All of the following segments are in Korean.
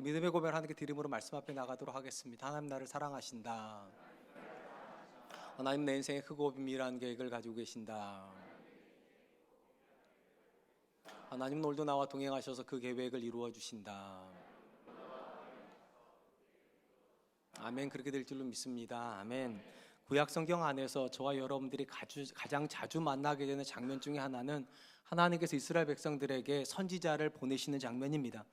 믿음의 고백을 하나님께 드림으로 말씀 앞에 나가도록 하겠습니다. 하나님 나를 사랑하신다. 하나님 내 인생에 크고 비밀한 계획을 가지고 계신다. 하나님 오늘도 나와 동행하셔서 그 계획을 이루어 주신다. 아멘. 그렇게 될 줄로 믿습니다. 아멘. 구약 성경 안에서 저와 여러분들이 가장 자주 만나게 되는 장면 중에 하나는 하나님께서 이스라엘 백성들에게 선지자를 보내시는 장면입니다.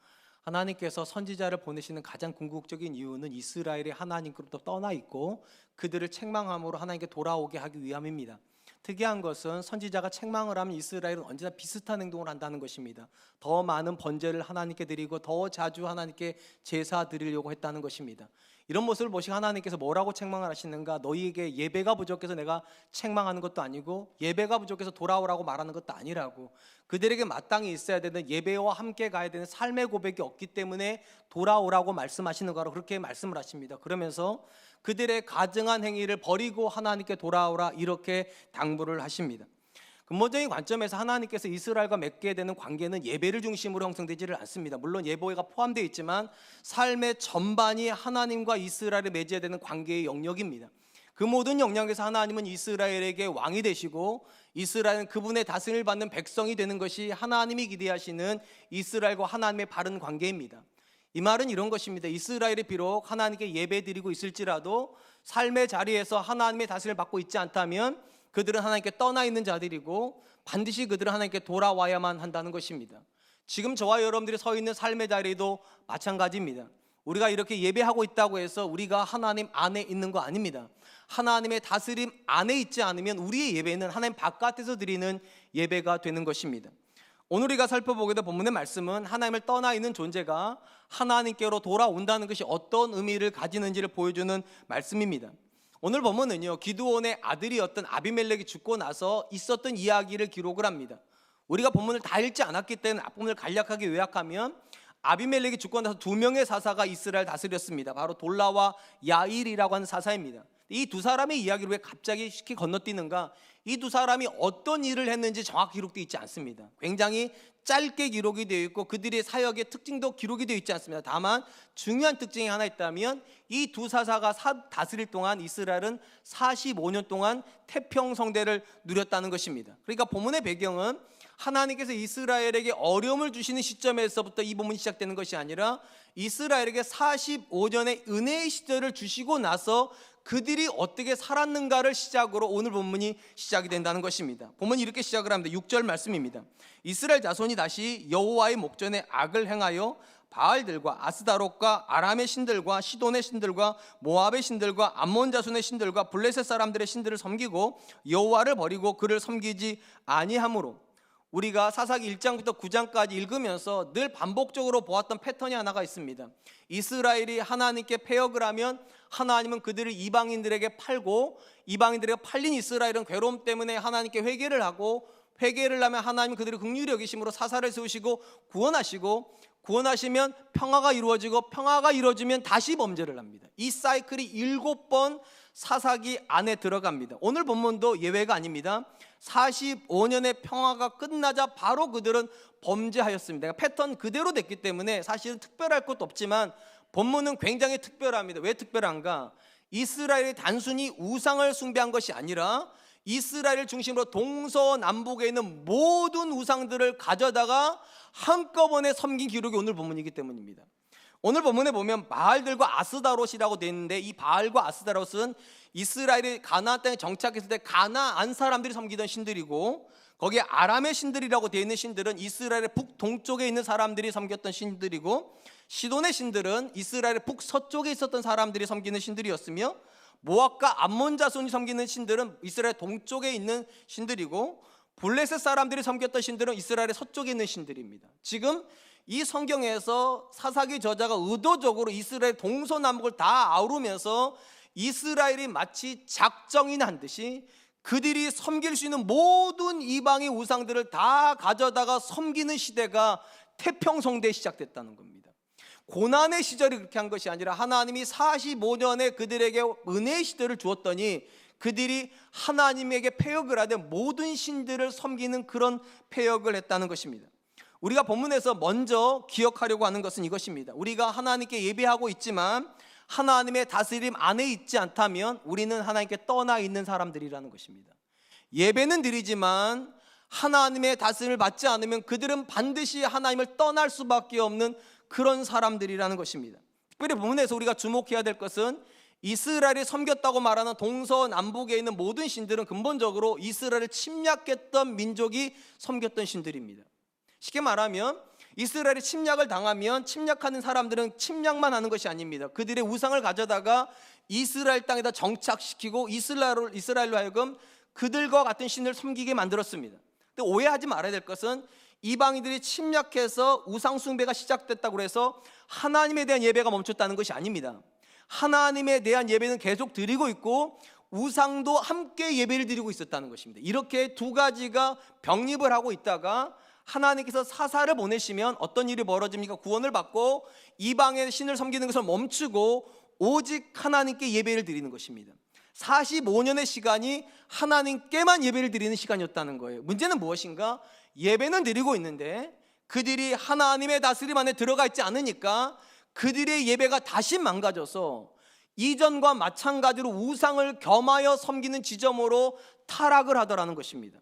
하나님께서 선지자를 보내시는 가장 궁극적인 이유는 이스라엘이 하나님께로부터 떠나 있고 그들을 책망함으로 하나님께 돌아오게 하기 위함입니다. 특이한 것은 선지자가 책망을 하면 이스라엘은 언제나 비슷한 행동을 한다는 것입니다. 더 많은 번제를 하나님께 드리고 더 자주 하나님께 제사 드리려고 했다는 것입니다. 이런 모습을 보시고 하나님께서 뭐라고 책망을 하시는가? 너희에게 예배가 부족해서 내가 책망하는 것도 아니고 예배가 부족해서 돌아오라고 말하는 것도 아니라고, 그들에게 마땅히 있어야 되는 예배와 함께 가야 되는 삶의 고백이 없기 때문에 돌아오라고 말씀하시는 거라고 그렇게 말씀을 하십니다. 그러면서 그들의 가증한 행위를 버리고 하나님께 돌아오라 이렇게 당부를 하십니다. 근본적인 관점에서 하나님께서 이스라엘과 맺게 되는 관계는 예배를 중심으로 형성되지를 않습니다. 물론 예배가 포함되어 있지만 삶의 전반이 하나님과 이스라엘을 맺어야 되는 관계의 영역입니다. 그 모든 영역에서 하나님은 이스라엘에게 왕이 되시고 이스라엘은 그분의 다스림을 받는 백성이 되는 것이 하나님이 기대하시는 이스라엘과 하나님의 바른 관계입니다. 이 말은 이런 것입니다. 이스라엘이 비록 하나님께 예배드리고 있을지라도 삶의 자리에서 하나님의 다스림을 받고 있지 않다면 그들은 하나님께 떠나 있는 자들이고 반드시 그들은 하나님께 돌아와야만 한다는 것입니다. 지금 저와 여러분들이 서 있는 삶의 자리도 마찬가지입니다. 우리가 이렇게 예배하고 있다고 해서 우리가 하나님 안에 있는 거 아닙니다. 하나님의 다스림 안에 있지 않으면 우리의 예배는 하나님 바깥에서 드리는 예배가 되는 것입니다. 오늘 우리가 살펴보게 될 본문의 말씀은 하나님을 떠나 있는 존재가 하나님께로 돌아온다는 것이 어떤 의미를 가지는지를 보여주는 말씀입니다. 오늘 본문은요, 기드온의 아들이었던 아비멜렉이 죽고 나서 있었던 이야기를 기록을 합니다. 우리가 본문을 다 읽지 않았기 때문에 앞부분을 간략하게 요약하면 아비멜렉이 죽고 나서 두 명의 사사가 이스라엘 다스렸습니다. 바로 돌라와 야일이라고 하는 사사입니다. 이 두 사람의 이야기를 왜 갑자기 쉽게 건너뛰는가? 이 두 사람이 어떤 일을 했는지 정확히 기록되어 있지 않습니다. 굉장히 짧게 기록이 되어 있고 그들의 사역의 특징도 기록이 되어 있지 않습니다. 다만 중요한 특징이 하나 있다면 이 두 사사가 다스릴 동안 이스라엘은 45년 동안 태평성대를 누렸다는 것입니다. 그러니까 본문의 배경은 하나님께서 이스라엘에게 어려움을 주시는 시점에서부터 이 본문이 시작되는 것이 아니라 이스라엘에게 45년의 은혜의 시절을 주시고 나서 그들이 어떻게 살았는가를 시작으로 오늘 본문이 시작이 된다는 것입니다. 본문이 이렇게 시작을 합니다. 6절 말씀입니다. 이스라엘 자손이 다시 여호와의 목전에 악을 행하여 바알들과 아스다롯과 아람의 신들과 시돈의 신들과 모압의 신들과 암몬 자손의 신들과 블레셋 사람들의 신들을 섬기고 여호와를 버리고 그를 섬기지 아니하므로, 우리가 사사기 1장부터 9장까지 읽으면서 늘 반복적으로 보았던 패턴이 하나가 있습니다. 이스라엘이 하나님께 패역을 하면 하나님은 그들을 이방인들에게 팔고, 이방인들에게 팔린 이스라엘은 괴로움 때문에 하나님께 회개를 하고, 회개를 하면 하나님은 그들을 긍휼히 여기심으로 사사를 세우시고 구원하시고, 구원하시면 평화가 이루어지고, 평화가 이루어지면 다시 범죄를 합니다. 이 사이클이 7번 사사기 안에 들어갑니다. 오늘 본문도 예외가 아닙니다. 45년의 평화가 끝나자 바로 그들은 범죄하였습니다. 패턴 그대로 됐기 때문에 사실은 특별할 것도 없지만 본문은 굉장히 특별합니다. 왜 특별한가? 이스라엘이 단순히 우상을 숭배한 것이 아니라 이스라엘을 중심으로 동서남북에 있는 모든 우상들을 가져다가 한꺼번에 섬긴 기록이 오늘 본문이기 때문입니다. 오늘 본문에 보면 바알들과 아스다롯이라고 되어 있는데, 이 바알과 아스다롯은 이스라엘이 가나안 땅에 정착했을 때 가나안 사람들이 섬기던 신들이고, 거기에 아람의 신들이라고 되어 있는 신들은 이스라엘의 북동쪽에 있는 사람들이 섬겼던 신들이고, 시돈의 신들은 이스라엘의 북서쪽에 있었던 사람들이 섬기는 신들이었으며, 모압과 암몬 자손이 섬기는 신들은 이스라엘 동쪽에 있는 신들이고, 블레셋 사람들이 섬겼던 신들은 이스라엘의 서쪽에 있는 신들입니다. 지금 이 성경에서 사사기 저자가 의도적으로 이스라엘 동서남북을 다 아우르면서 이스라엘이 마치 작정인 한 듯이 그들이 섬길 수 있는 모든 이방의 우상들을 다 가져다가 섬기는 시대가 태평성대에 시작됐다는 겁니다. 고난의 시절이 그렇게 한 것이 아니라 하나님이 45년에 그들에게 은혜의 시대를 주었더니 그들이 하나님에게 패역을 하되 모든 신들을 섬기는 그런 패역을 했다는 것입니다. 우리가 본문에서 먼저 기억하려고 하는 것은 이것입니다. 우리가 하나님께 예배하고 있지만 하나님의 다스림 안에 있지 않다면 우리는 하나님께 떠나 있는 사람들이라는 것입니다. 예배는 드리지만 하나님의 다스림을 받지 않으면 그들은 반드시 하나님을 떠날 수밖에 없는 그런 사람들이라는 것입니다. 특별히 본문에서 우리가 주목해야 될 것은 이스라엘이 섬겼다고 말하는 동서남북에 있는 모든 신들은 근본적으로 이스라엘을 침략했던 민족이 섬겼던 신들입니다. 쉽게 말하면 이스라엘이 침략을 당하면 침략하는 사람들은 침략만 하는 것이 아닙니다. 그들의 우상을 가져다가 이스라엘 땅에다 정착시키고 이스라엘로 하여금 그들과 같은 신을 섬기게 만들었습니다. 근데 오해하지 말아야 될 것은 이방인들이 침략해서 우상 숭배가 시작됐다고 해서 하나님에 대한 예배가 멈췄다는 것이 아닙니다. 하나님에 대한 예배는 계속 드리고 있고 우상도 함께 예배를 드리고 있었다는 것입니다. 이렇게 두 가지가 병립을 하고 있다가 하나님께서 사사를 보내시면 어떤 일이 벌어집니까? 구원을 받고 이방의 신을 섬기는 것을 멈추고 오직 하나님께 예배를 드리는 것입니다. 45년의 시간이 하나님께만 예배를 드리는 시간이었다는 거예요. 문제는 무엇인가? 예배는 드리고 있는데 그들이 하나님의 다스림 안에 들어가 있지 않으니까 그들의 예배가 다시 망가져서 이전과 마찬가지로 우상을 겸하여 섬기는 지점으로 타락을 하더라는 것입니다.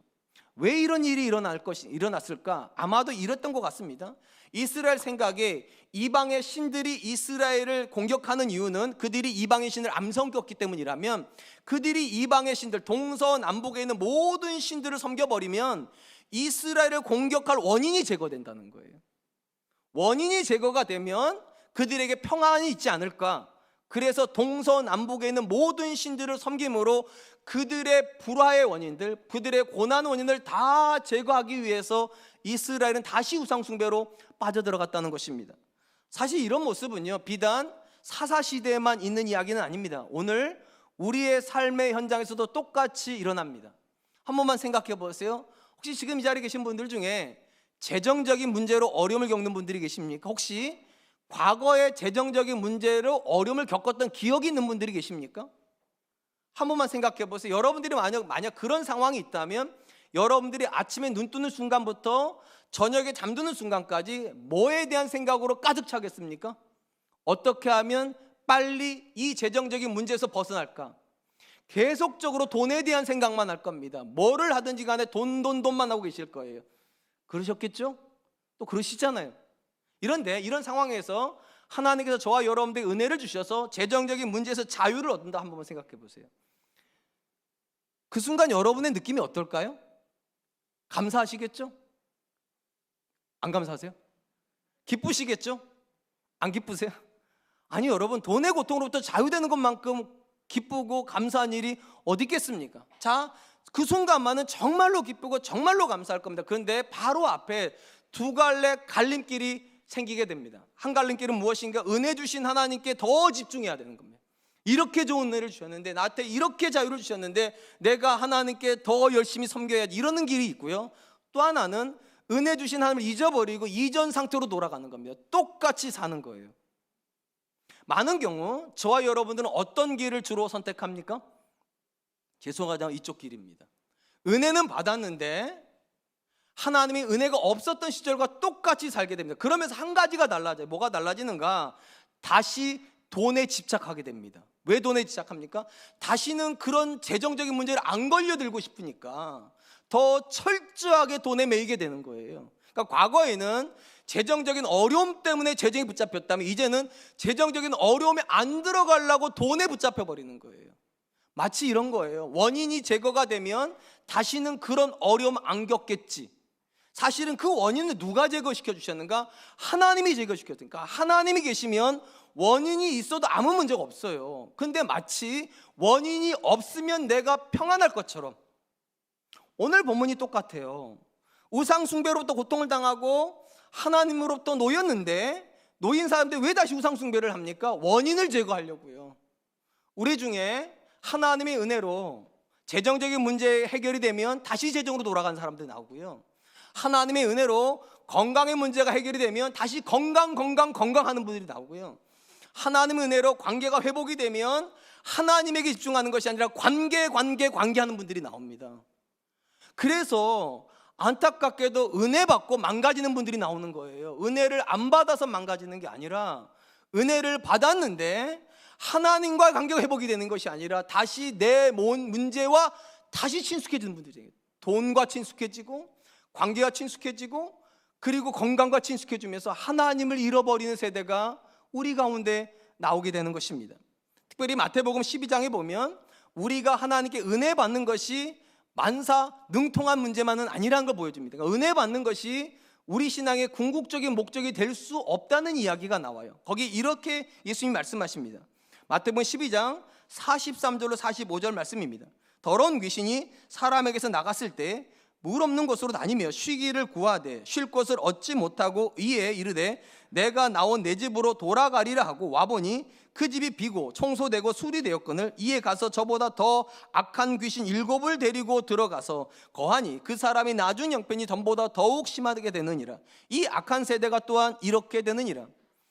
왜 이런 일이 일어났을까? 아마도 이랬던 것 같습니다. 이스라엘 생각에 이방의 신들이 이스라엘을 공격하는 이유는 그들이 이방의 신을 암섬겼기 때문이라면 그들이 이방의 신들, 동서남북에 있는 모든 신들을 섬겨버리면 이스라엘을 공격할 원인이 제거된다는 거예요. 원인이 제거가 되면 그들에게 평안이 있지 않을까? 그래서 동서남북에 있는 모든 신들을 섬김으로 그들의 불화의 원인들, 그들의 고난 원인을 다 제거하기 위해서 이스라엘은 다시 우상숭배로 빠져들어갔다는 것입니다. 사실 이런 모습은요, 비단 사사시대에만 있는 이야기는 아닙니다. 오늘 우리의 삶의 현장에서도 똑같이 일어납니다. 한 번만 생각해 보세요. 혹시 지금 이 자리에 계신 분들 중에 재정적인 문제로 어려움을 겪는 분들이 계십니까? 혹시 과거의 재정적인 문제로 어려움을 겪었던 기억이 있는 분들이 계십니까? 한 번만 생각해 보세요. 여러분들이 만약 그런 상황이 있다면 여러분들이 아침에 눈 뜨는 순간부터 저녁에 잠드는 순간까지 뭐에 대한 생각으로 가득 차겠습니까? 어떻게 하면 빨리 이 재정적인 문제에서 벗어날까? 계속적으로 돈에 대한 생각만 할 겁니다. 뭐를 하든지 간에 돈만 하고 계실 거예요. 그러셨겠죠? 또 그러시잖아요. 이런 상황에서 하나님께서 저와 여러분들에게 은혜를 주셔서 재정적인 문제에서 자유를 얻는다. 한 번만 생각해 보세요. 그 순간 여러분의 느낌이 어떨까요? 감사하시겠죠? 안 감사하세요? 기쁘시겠죠? 안 기쁘세요? 아니, 여러분, 돈의 고통으로부터 자유되는 것만큼 기쁘고 감사한 일이 어디 있겠습니까? 자, 그 순간만은 정말로 기쁘고 정말로 감사할 겁니다. 그런데 바로 앞에 두 갈래 갈림길이 생기게 됩니다. 한 갈림길은 무엇인가? 은혜 주신 하나님께 더 집중해야 되는 겁니다. 이렇게 좋은 은혜를 주셨는데, 나한테 이렇게 자유를 주셨는데 내가 하나님께 더 열심히 섬겨야지, 이러는 길이 있고요. 또 하나는 은혜 주신 하나님을 잊어버리고 이전 상태로 돌아가는 겁니다. 똑같이 사는 거예요. 많은 경우 저와 여러분들은 어떤 길을 주로 선택합니까? 죄송하지만 이쪽 길입니다. 은혜는 받았는데 하나님의 은혜가 없었던 시절과 똑같이 살게 됩니다. 그러면서 한 가지가 달라져요. 뭐가 달라지는가? 다시 돈에 집착하게 됩니다. 왜 돈에 집착합니까? 다시는 그런 재정적인 문제를 안 걸려들고 싶으니까 더 철저하게 돈에 매이게 되는 거예요. 그러니까 과거에는 재정적인 어려움 때문에 재정이 붙잡혔다면 이제는 재정적인 어려움에 안 들어가려고 돈에 붙잡혀 버리는 거예요. 마치 이런 거예요. 원인이 제거가 되면 다시는 그런 어려움 안 겪겠지. 사실은 그 원인을 누가 제거시켜 주셨는가? 하나님이 제거시켰으니까. 하나님이 계시면 원인이 있어도 아무 문제가 없어요. 근데 마치 원인이 없으면 내가 평안할 것처럼 오늘 본문이 똑같아요. 우상 숭배로부터 고통을 당하고 하나님으로부터 놓였는데 놓인 사람들 왜 다시 우상 숭배를 합니까? 원인을 제거하려고요. 우리 중에 하나님의 은혜로 재정적인 문제 해결이 되면 다시 재정으로 돌아가는 사람들이 나오고요. 하나님의 은혜로 건강의 문제가 해결이 되면 다시 건강하는 분들이 나오고요. 하나님의 은혜로 관계가 회복이 되면 하나님에게 집중하는 것이 아니라 관계하는 분들이 나옵니다. 그래서 안타깝게도 은혜 받고 망가지는 분들이 나오는 거예요. 은혜를 안 받아서 망가지는 게 아니라 은혜를 받았는데 하나님과의 관계가 회복이 되는 것이 아니라 다시 내 문제와 다시 친숙해지는 분들이에요. 돈과 친숙해지고 관계가 친숙해지고 그리고 건강과 친숙해지면서 하나님을 잃어버리는 세대가 우리 가운데 나오게 되는 것입니다. 특별히 마태복음 12장에 보면 우리가 하나님께 은혜 받는 것이 만사 능통한 문제만은 아니라는 걸 보여줍니다. 그러니까 은혜 받는 것이 우리 신앙의 궁극적인 목적이 될 수 없다는 이야기가 나와요. 거기 이렇게 예수님이 말씀하십니다. 마태복음 12장 43절로 45절 말씀입니다. 더러운 귀신이 사람에게서 나갔을 때 물 없는 곳으로 다니며 쉬기를 구하되 쉴 곳을 얻지 못하고 이에 이르되 내가 나온 내 집으로 돌아가리라 하고 와보니 그 집이 비고 청소되고 수리되었거늘 이에 가서 저보다 더 악한 귀신 7을 데리고 들어가서 거하니 그 사람이 나중 형편이 전보다 더욱 심하게 되느니라. 이 악한 세대가 또한 이렇게 되느니라.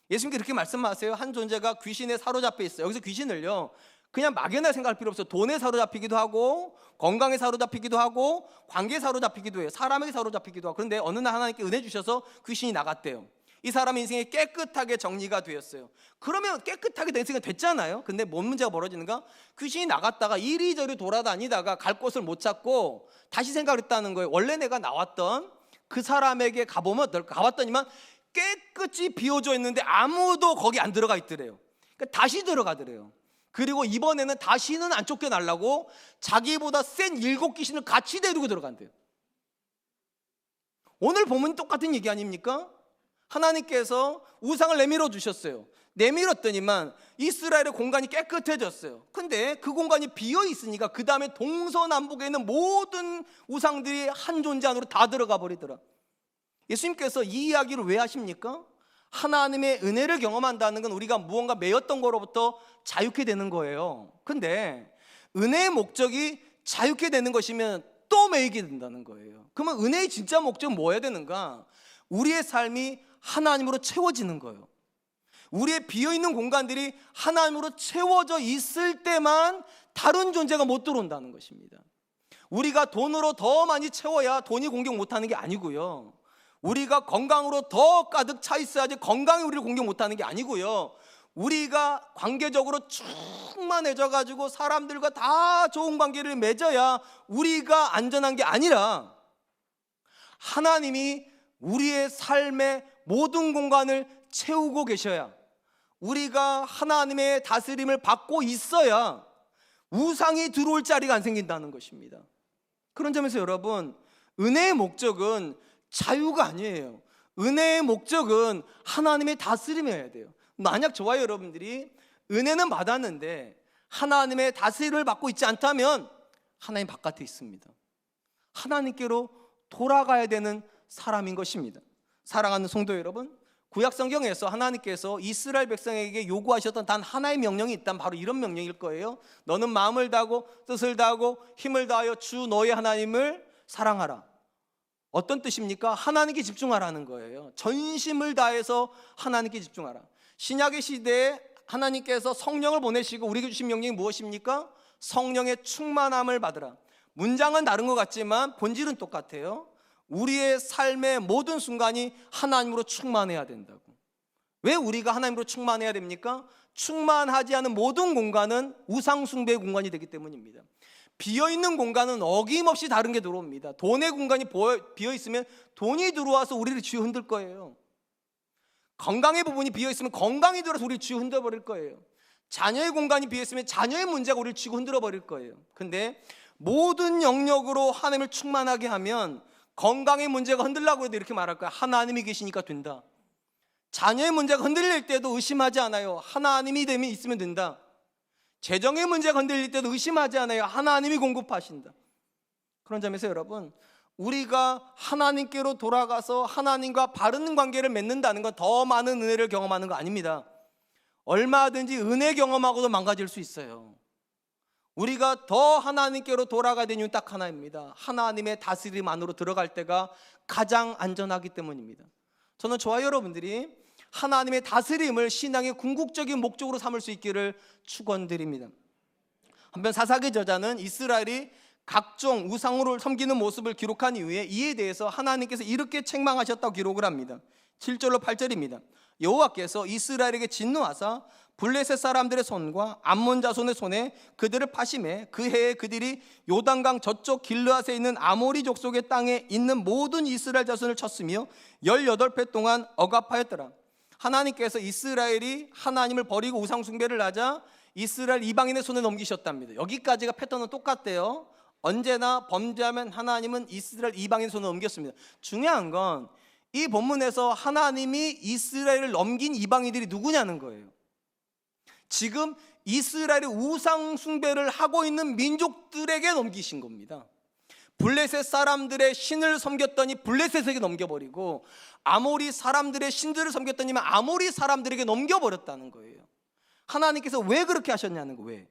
예수님께 이렇게 말씀하세요. 한 존재가 귀신에 사로잡혀 있어요. 여기서 귀신을요 그냥 막연하게 생각할 필요 없어요. 돈에 사로잡히기도 하고 건강에 사로잡히기도 하고 관계에 사로잡히기도 해요. 사람에게 사로잡히기도 하고. 그런데 어느 날 하나님께 은혜 주셔서 귀신이 나갔대요. 이 사람의 인생이 깨끗하게 정리가 되었어요. 그러면 깨끗하게 된 인생이 됐잖아요. 근데 뭔 문제가 벌어지는가? 귀신이 나갔다가 이리저리 돌아다니다가 갈 곳을 못 찾고 다시 생각을 했다는 거예요. 원래 내가 나왔던 그 사람에게 가봤더니만 깨끗이 비워져 있는데 아무도 거기 안 들어가 있더래요. 그러니까 다시 들어가더래요. 그리고 이번에는 다시는 안 쫓겨나려고 자기보다 센 7귀신을 같이 데리고 들어간대요. 오늘 보면 똑같은 얘기 아닙니까? 하나님께서 우상을 내밀어 주셨어요. 내밀었더니만 이스라엘의 공간이 깨끗해졌어요. 근데 그 공간이 비어 있으니까 그 다음에 동서남북에 있는 모든 우상들이 한 존재 안으로 다 들어가 버리더라. 예수님께서 이 이야기를 왜 하십니까? 하나님의 은혜를 경험한다는 건 우리가 무언가 매였던 거로부터 자유케 되는 거예요. 근데 은혜의 목적이 자유케 되는 것이면 또 매이게 된다는 거예요. 그러면 은혜의 진짜 목적은 뭐여야 되는가? 우리의 삶이 하나님으로 채워지는 거예요. 우리의 비어있는 공간들이 하나님으로 채워져 있을 때만 다른 존재가 못 들어온다는 것입니다. 우리가 돈으로 더 많이 채워야 돈이 공격 못하는 게 아니고요, 우리가 건강으로 더 가득 차 있어야지 건강이 우리를 공격 못하는 게 아니고요, 우리가 관계적으로 충만해져 가지고 사람들과 다 좋은 관계를 맺어야 우리가 안전한 게 아니라 하나님이 우리의 삶의 모든 공간을 채우고 계셔야, 우리가 하나님의 다스림을 받고 있어야 우상이 들어올 자리가 안 생긴다는 것입니다. 그런 점에서 여러분, 은혜의 목적은 자유가 아니에요. 은혜의 목적은 하나님의 다스림이어야 돼요. 만약 저와 여러분들이 은혜는 받았는데 하나님의 다스림을 받고 있지 않다면 하나님 바깥에 있습니다. 하나님께로 돌아가야 되는 사람인 것입니다. 사랑하는 성도 여러분, 구약 성경에서 하나님께서 이스라엘 백성에게 요구하셨던 단 하나의 명령이 있다면 바로 이런 명령일 거예요. 너는 마음을 다하고 뜻을 다하고 힘을 다하여 주 너의 하나님을 사랑하라. 어떤 뜻입니까? 하나님께 집중하라는 거예요. 전심을 다해서 하나님께 집중하라. 신약의 시대에 하나님께서 성령을 보내시고 우리에게 주신 명령이 무엇입니까? 성령의 충만함을 받으라. 문장은 다른 것 같지만 본질은 똑같아요. 우리의 삶의 모든 순간이 하나님으로 충만해야 된다고. 왜 우리가 하나님으로 충만해야 됩니까? 충만하지 않은 모든 공간은 우상숭배의 공간이 되기 때문입니다. 비어있는 공간은 어김없이 다른 게 들어옵니다. 돈의 공간이 비어있으면 돈이 들어와서 우리를 쥐어 흔들 거예요. 건강의 부분이 비어있으면 건강이 들어와서 우리를 쥐어 흔들어 버릴 거예요. 자녀의 공간이 비어있으면 자녀의 문제가 우리를 쥐고 흔들어 버릴 거예요. 근데 모든 영역으로 하나님을 충만하게 하면 건강의 문제가 흔들려고 해도 이렇게 말할 거야. 하나님이 계시니까 된다. 자녀의 문제가 흔들릴 때도 의심하지 않아요. 하나님이 되면 있으면 된다. 재정의 문제가 흔들릴 때도 의심하지 않아요. 하나님이 공급하신다. 그런 점에서 여러분, 우리가 하나님께로 돌아가서 하나님과 바른 관계를 맺는다는 건 더 많은 은혜를 경험하는 거 아닙니다. 얼마든지 은혜 경험하고도 망가질 수 있어요. 우리가 더 하나님께로 돌아가야 되는 이유는 딱 하나입니다. 하나님의 다스림 안으로 들어갈 때가 가장 안전하기 때문입니다. 저는 저와 여러분들이 하나님의 다스림을 신앙의 궁극적인 목적으로 삼을 수 있기를 축원드립니다. 한편 사사기 저자는 이스라엘이 각종 우상으로 섬기는 모습을 기록한 이후에 이에 대해서 하나님께서 이렇게 책망하셨다고 기록을 합니다. 7절로 8절입니다. 여호와께서 이스라엘에게 진노하사 블레셋 사람들의 손과 암몬 자손의 손에 그들을 파심해 그 해에 그들이 요단강 저쪽 길르앗에 있는 아모리 족속의 땅에 있는 모든 이스라엘 자손을 쳤으며 18배 동안 억압하였더라. 하나님께서 이스라엘이 하나님을 버리고 우상 숭배를 하자 이스라엘 이방인의 손에 넘기셨답니다. 여기까지가 패턴은 똑같대요. 언제나 범죄하면 하나님은 이스라엘 이방인 손에 넘겼습니다. 중요한 건 이 본문에서 하나님이 이스라엘을 넘긴 이방인들이 누구냐는 거예요. 지금 이스라엘의 우상 숭배를 하고 있는 민족들에게 넘기신 겁니다. 블레셋 사람들의 신을 섬겼더니 블레셋에게 넘겨버리고, 아모리 사람들의 신들을 섬겼더니 아모리 사람들에게 넘겨버렸다는 거예요. 하나님께서 왜 그렇게 하셨냐는 거예요. 왜?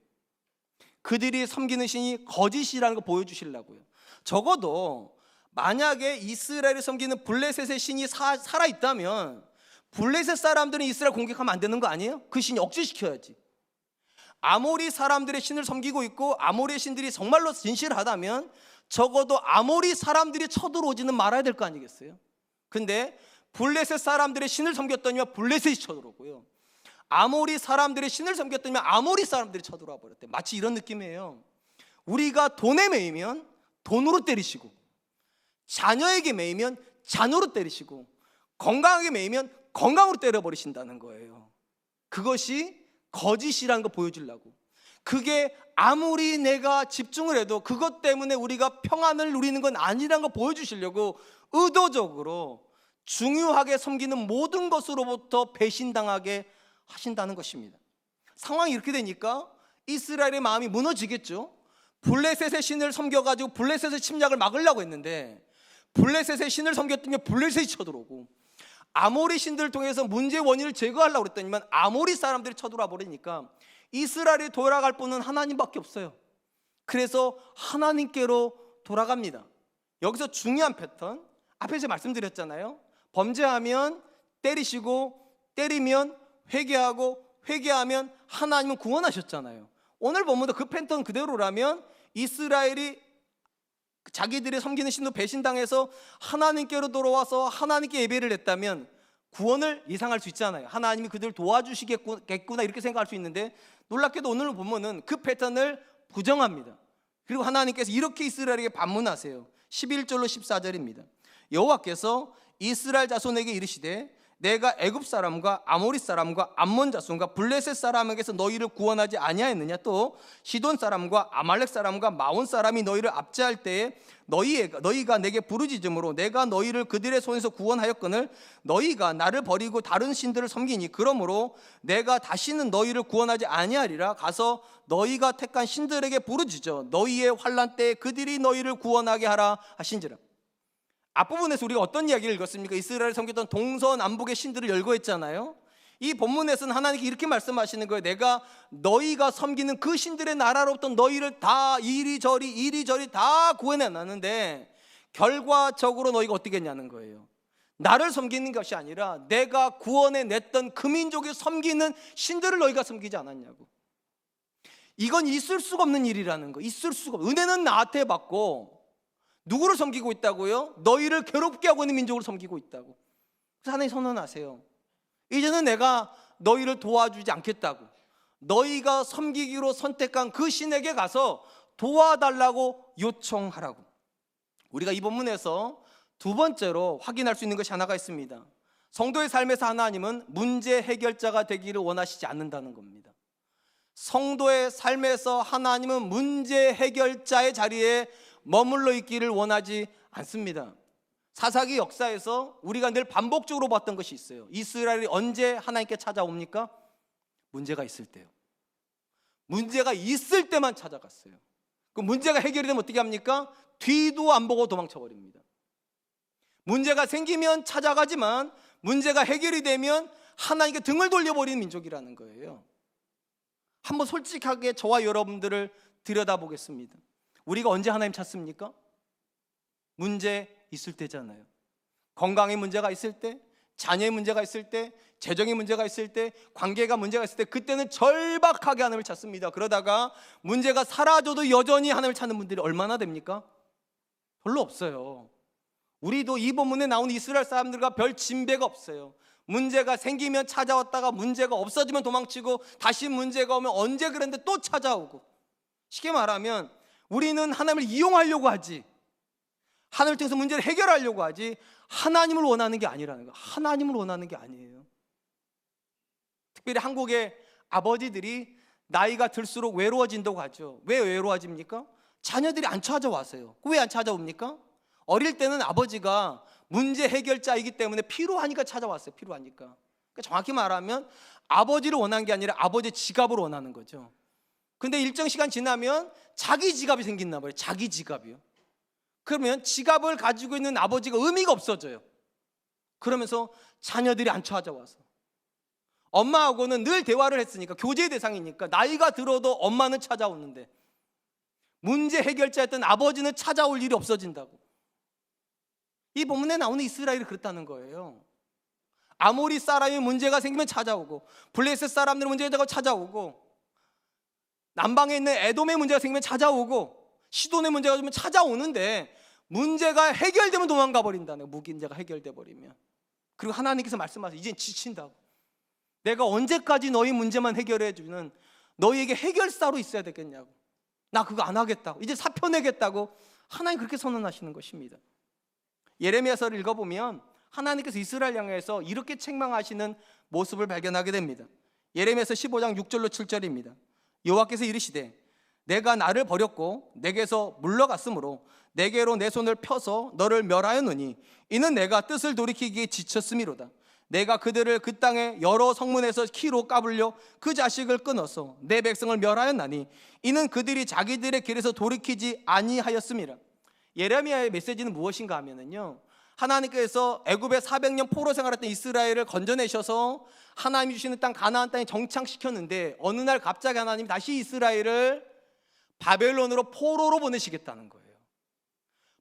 그들이 섬기는 신이 거짓이라는 걸 보여주시려고요. 적어도 만약에 이스라엘을 섬기는 블레셋의 신이 살아있다면 블레셋 사람들은 이스라엘 공격하면 안 되는 거 아니에요? 그 신이 억제시켜야지. 아모리 사람들의 신을 섬기고 있고 아모리의 신들이 정말로 진실하다면 적어도 아모리 사람들이 쳐들어오지는 말아야 될 거 아니겠어요? 근데 블레셋 사람들의 신을 섬겼더니 블레셋이 쳐들어오고요, 아모리 사람들의 신을 섬겼더니 아모리 사람들이 쳐들어와 버렸대. 마치 이런 느낌이에요. 우리가 돈에 매이면 돈으로 때리시고, 자녀에게 매이면 자녀로 때리시고, 건강하게 매이면 건강으로 때려버리신다는 거예요. 그것이 거짓이라는 거 보여주려고. 그게 아무리 내가 집중을 해도 그것 때문에 우리가 평안을 누리는 건 아니라는 거 보여주시려고 의도적으로 중요하게 섬기는 모든 것으로부터 배신당하게 하신다는 것입니다. 상황이 이렇게 되니까 이스라엘의 마음이 무너지겠죠. 블레셋의 신을 섬겨가지고 블레셋의 침략을 막으려고 했는데 블레셋의 신을 섬겼더니 블레셋이 쳐들어오고, 아모리 신들을 통해서 문제의 원인을 제거하려고 했더니만 아모리 사람들이 쳐들어와 버리니까 이스라엘이 돌아갈 분은 하나님밖에 없어요. 그래서 하나님께로 돌아갑니다. 여기서 중요한 패턴, 앞에서 말씀드렸잖아요. 범죄하면 때리시고, 때리면 회개하고, 회개하면 하나님은 구원하셨잖아요. 오늘 본문도 그 패턴 그대로라면 이스라엘이 자기들이 섬기는 신도 배신당해서 하나님께로 돌아와서 하나님께 예배를 했다면 구원을 예상할 수 있잖아요. 하나님이 그들을 도와주시겠구나 이렇게 생각할 수 있는데, 놀랍게도 오늘 보면은 그 패턴을 부정합니다. 그리고 하나님께서 이렇게 이스라엘에게 반문하세요. 11절로 14절입니다. 여호와께서 이스라엘 자손에게 이르시되 내가 애굽 사람과 아모리 사람과 암몬 자손과 블레셋 사람에게서 너희를 구원하지 아니하였느냐? 또 시돈 사람과 아말렉 사람과 마온 사람이 너희를 압제할 때에 너희가 내게 부르짖음으로 내가 너희를 그들의 손에서 구원하였거늘 너희가 나를 버리고 다른 신들을 섬기니 그러므로 내가 다시는 너희를 구원하지 아니하리라. 가서 너희가 택한 신들에게 부르짖어 너희의 환난 때에 그들이 너희를 구원하게 하라 하신지라. 앞부분에서 우리가 어떤 이야기를 읽었습니까? 이스라엘을 섬겼던 동서남북의 신들을 열거했잖아요. 이 본문에서는 하나님께 이렇게 말씀하시는 거예요. 내가 너희가 섬기는 그 신들의 나라로부터 너희를 다 이리저리 다 구해내놨는데 결과적으로 너희가 어떻게 했냐는 거예요. 나를 섬기는 것이 아니라 내가 구원해냈던 그 민족이 섬기는 신들을 너희가 섬기지 않았냐고. 이건 있을 수가 없는 일이라는 거. 있을 수가 없어. 은혜는 나한테 받고 누구를 섬기고 있다고요? 너희를 괴롭게 하고 있는 민족을 섬기고 있다고. 그래서 하나님 선언하세요. 이제는 내가 너희를 도와주지 않겠다고. 너희가 섬기기로 선택한 그 신에게 가서 도와달라고 요청하라고. 우리가 이 본문에서 두 번째로 확인할 수 있는 것이 하나가 있습니다. 성도의 삶에서 하나님은 문제 해결자가 되기를 원하시지 않는다는 겁니다. 성도의 삶에서 하나님은 문제 해결자의 자리에 머물러 있기를 원하지 않습니다. 사사기 역사에서 우리가 늘 반복적으로 봤던 것이 있어요. 이스라엘이 언제 하나님께 찾아옵니까? 문제가 있을 때요. 문제가 있을 때만 찾아갔어요. 그 문제가 해결이 되면 어떻게 합니까? 뒤도 안 보고 도망쳐버립니다. 문제가 생기면 찾아가지만 문제가 해결이 되면 하나님께 등을 돌려버리는 민족이라는 거예요. 한번 솔직하게 저와 여러분들을 들여다보겠습니다. 우리가 언제 하나님 찾습니까? 문제 있을 때잖아요. 건강에 문제가 있을 때, 자녀의 문제가 있을 때, 재정의 문제가 있을 때, 관계가 문제가 있을 때 그때는 절박하게 하나님을 찾습니다. 그러다가 문제가 사라져도 여전히 하나님을 찾는 분들이 얼마나 됩니까? 별로 없어요. 우리도 이 본문에 나오는 이스라엘 사람들과 별 진배가 없어요. 문제가 생기면 찾아왔다가 문제가 없어지면 도망치고 다시 문제가 오면 언제 그랬는데 또 찾아오고, 쉽게 말하면 우리는 하나님을 이용하려고 하지 하나님을 통해서 문제를 해결하려고 하지 하나님을 원하는 게 아니라는 거예요. 하나님을 원하는 게 아니에요. 특별히 한국의 아버지들이 나이가 들수록 외로워진다고 하죠. 왜 외로워집니까? 자녀들이 안 찾아와서요. 왜 안 찾아옵니까? 어릴 때는 아버지가 문제 해결자이기 때문에 필요하니까 찾아왔어요. 필요하니까. 그러니까 정확히 말하면 아버지를 원하는 게 아니라 아버지의 지갑을 원하는 거죠. 근데 일정 시간 지나면 자기 지갑이 생긴나 봐요. 자기 지갑이요. 그러면 지갑을 가지고 있는 아버지가 의미가 없어져요. 그러면서 자녀들이 안 찾아와서, 엄마하고는 늘 대화를 했으니까 교제의 대상이니까 나이가 들어도 엄마는 찾아오는데 문제 해결자였던 아버지는 찾아올 일이 없어진다고. 이 본문에 나오는 이스라엘이 그렇다는 거예요. 아모리 사람이 문제가 생기면 찾아오고, 블레셋 사람들의 문제가 찾아오고, 남방에 있는 에돔의 문제가 생기면 찾아오고, 시돈의 문제가 좀 찾아오는데 문제가 해결되면 도망가 버린다는 거예요. 문제가 해결돼 버리면. 그리고 하나님께서 말씀하세요. 이젠 지친다고. 내가 언제까지 너희 문제만 해결해 주는 너희에게 해결사로 있어야 되겠냐고. 나 그거 안 하겠다고. 이제 사표 내겠다고 하나님 그렇게 선언하시는 것입니다. 예레미야서를 읽어보면 하나님께서 이스라엘 향해서 이렇게 책망하시는 모습을 발견하게 됩니다. 예레미야서 15장 6절로 7절입니다. 여호와께서 이르시되 내가 나를 버렸고 내게서 물러갔으므로 내게로 내 손을 펴서 너를 멸하였노니 이는 내가 뜻을 돌이키기에 지쳤음이로다. 내가 그들을 그 땅의 여러 성문에서 키로 까불려 그 자식을 끊어서 내 백성을 멸하였나니 이는 그들이 자기들의 길에서 돌이키지 아니하였음이라. 예레미야의 메시지는 무엇인가 하면은요, 하나님께서 애굽에 400년 포로 생활했던 이스라엘을 건져내셔서 하나님이 주시는 땅 가나안 땅에 정착시켰는데 어느 날 갑자기 하나님이 다시 이스라엘을 바벨론으로 포로로 보내시겠다는 거예요.